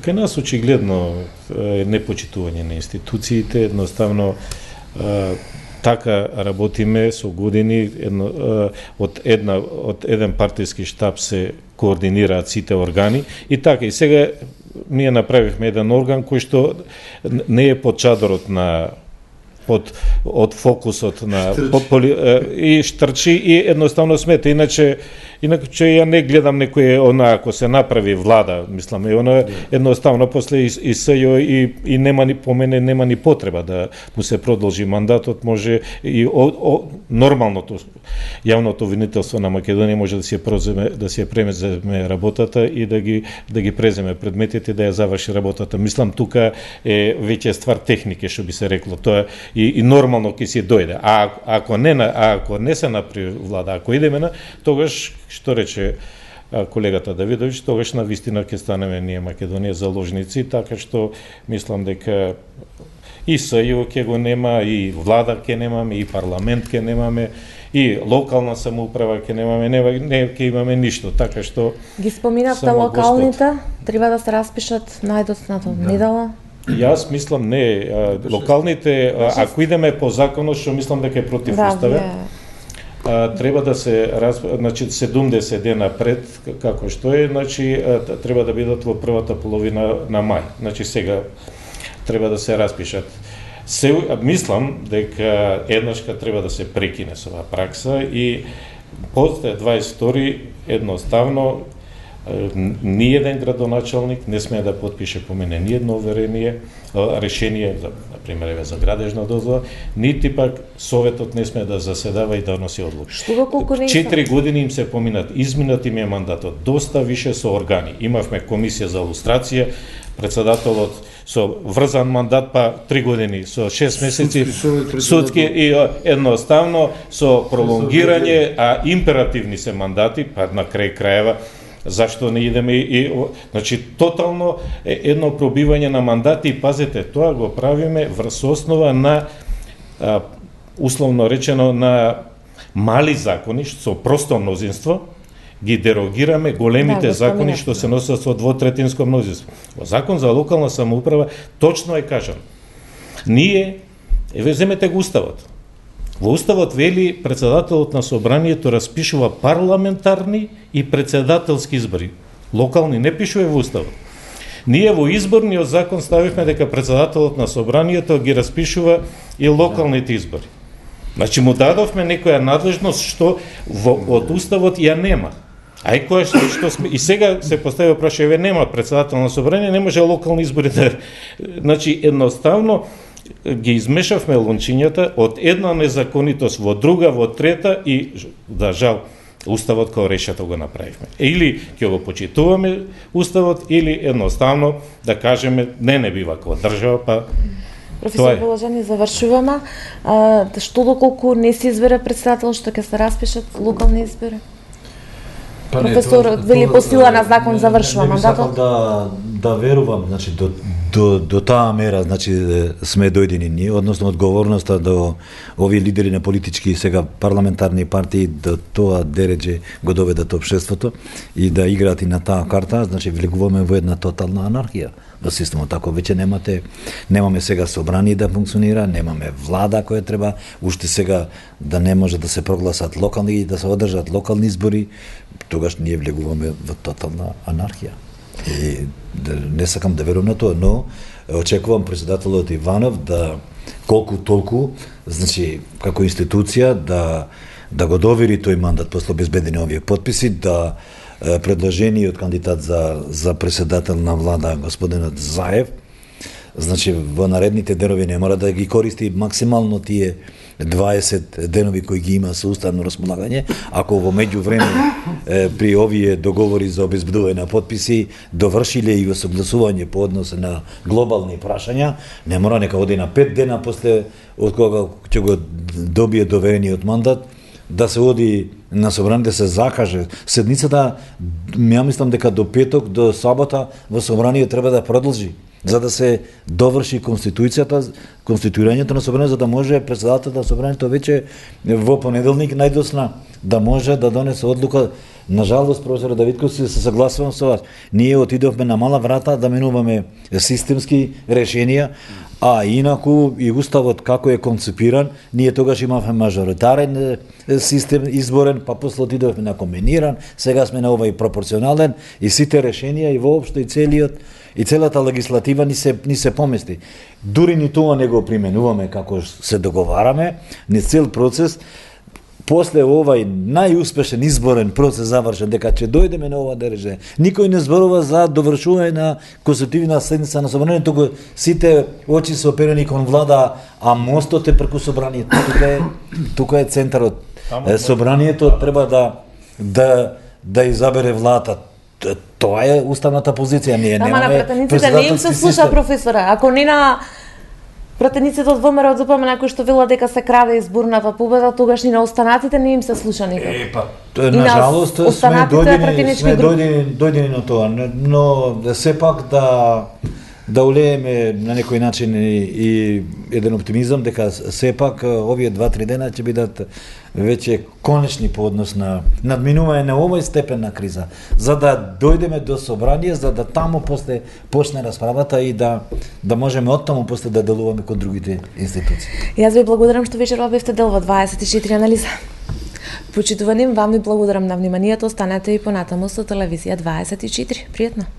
кај нас очигледно е непочитување на институциите, едноставно така работиме со години, од еден партиски штаб се координираат сите органи и така и сега ние направивме еден орган кој што не е под чадорот на од фокусот на и штрчи и едноставно смета. Иначе ја не гледам некој ако се направи влада, мислам, и она едноставно после и СЈО и нема ни по мене нема ни потреба да му се продолжи мандатот, може и нормалното јавното обвинителство на Македонија може да се преземе работата и да ги преземе предметите да ја заврши работата. Мислам тука е веќе ствар технике, што би се рекло, тоа и нормално ќе се дојде. Ако не се направи влада, ако идеме на тогаш што рече колегата Давидович, тогаш на вистина ќе станеме ние Македонија заложници, така што мислам дека и СЈО ќе го нема, и влада ќе немаме, и парламент ќе немаме, и локална самоуправа ќе немаме, не ќе имаме ништо, така што ги споминавте локалните, треба да се распишат најдоцната недела. Јас мислам не, локалните, ако идеме по законот, што мислам дека е противуставен, треба да се значи 70 дена пред како што е, значи треба да бидат во првата половина на мај. Значи сега треба да се распишат. Мислам дека еднашка треба да се прекине со оваа пракса и после 22 едноставно ни еден градоначалник не смее да потпише по мене ни едно решение, например, за градежна дозвола, нити пак Советот не смее да заседава и да носи одлуки. 4 години им се поминат, изминат им е мандатот, доста више со органи. Имавме комисија за лустрација, председателот со врзан мандат, па 3 години, со 6 месеци судски и едноставно со пролонгирање, а императивни се мандати, па на крај крајева, зашто не идеме и значи тотално едно пробивање на мандати и пазете, тоа го правиме врз основа на условно речено на мали закони со просто мнозинство, ги дерогираме големите закони што се носат со двотретинско мнозинство. Во Закон за локална самоуправа точно е кажано. Ние, земете го Уставот. Во Уставот вели председателот на собранието распишува парламентарни и председателски избори. Локални не пишува во Уставот. Ние во изборниот закон ставивме дека председателот на собранието ги распишува и локалните избори. Значи му дадовме некоја надлежност што од Уставот ја нема. И сега се поставува прашање, нема председател на собрание, не може локални избори да... Значи едноставно ги измешавме лончињата од една незаконитост во друга, во трета и, да жал, Уставот као решето го направивме. Или ќе го почитуваме Уставот, или едноставно да кажеме не бива као држава, па Професор Положени, завршуваме. Што доколку не се избере председател, што ќе се распишат локални избори? Професор, вели по сила на закон завршува мандатот? Да верувам, значи до таа мера, значи сме дојдени ние, односно одговорноста до овие лидери на политички сега парламентарни партии до тоа дередже го доведат општеството и да играат и на таа карта, значи влегуваме во една тотална анархија во системот. Ако веќе немаме сега собрание да функционира, немаме влада која треба, уште сега да не може да се прогласат локални, да се одржат локални избори, тогаш ние влегуваме во тотална анархија. И не сакам да верувам на тоа, но очекувам председателот Иванов да колку толку, значи како институција да го довери тој мандат после обезбедени овие подписи, да предложениот кандидат за председател на влада господинот Заев, значи во наредните денови не мора да ги користи максимално тие 20 денови кои ги има со уставно располагање, ако во меѓувреме при овие договори за обезбедување на подписи довршиле и согласување по однос на глобални прашања, не мора нека оди на 5 дена после од кога ќе го добие доверениот мандат, да се оди на собрание, да се закаже. Седницата, ја мислам дека до петок, до сабота во собрание треба да продолжи, за да се доврши конституирањето на собрание, за да може председателот на собранието веќе во понеделник најдосна да може да донесе одлука На жалост, професор Давидков, се согласувам со вас. Ние отидовме на мала врата да менуваме системски решенија, а инаку и уставот како е концепиран, ние тогаш имавме мажоритарен систем изборен, па после отидовме на комбиниран, сега сме на овај пропорционален и сите решенија и воопшто и целата легислатива ни се помести. Дури ни тоа не го применуваме како се договараме, ни цел процес. После овај најуспешен изборен процес завршен, дека ќе дојдеме на ова ДРЖ, никој не зборува за довршување на конститутивна седница на собранието, туку сите очи се оперени кон влада, а мостот е преку собранието. Тука е центарот. Собранието треба да избере влада. Тоа е уставната позиција. Ние немаме на пратениците не им се слуша, професора. Ако не на пратениците од ВМРО од ЗПМ кои што велат дека се краде изборната победа, тогаш и на останатите не им се слуша никако. На жалост сме дојдени на тоа, но сепак да улееме на некој начин и еден оптимизам дека сепак овие 2-3 дена ќе бидат веќе конечни по однос на надминување на овој степен на криза, за да дојдеме до собрание, за да таму после почне расправата и да можеме оттаму после да делуваме кон другите институции. Јас ви благодарам што вечерва бевте дел во 24 анализа. Почитувани, вам ви благодарам на вниманието, останете и понатаму со телевизија 24. Пријатно.